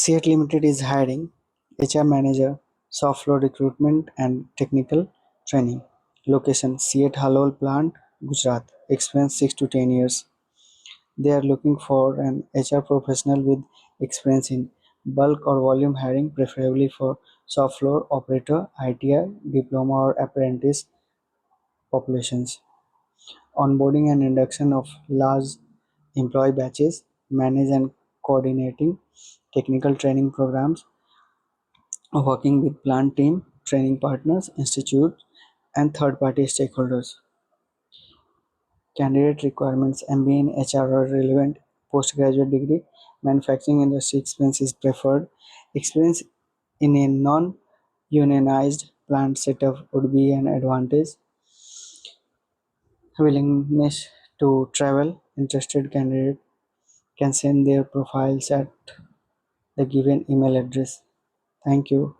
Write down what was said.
CEAT Limited is hiring HR manager, Shopfloor Recruitment and technical training. Location CEAT Halol Plant, Gujarat. Experience 6 to 10 years. They are looking for an HR professional with experience in bulk or volume hiring, preferably for shop floor operator, ITI, Diploma or Apprentice populations. Onboarding and induction of large employee batches, manage and coordinating technical training programs, working with plant team, training partners, institute, and third-party stakeholders. Candidate requirements: MBA in HR or relevant postgraduate degree. Manufacturing industry experience is preferred. Experience in a non-unionized plant setup would be an advantage. Willingness to travel: interested candidate can send their profiles at the given email address. Thank you.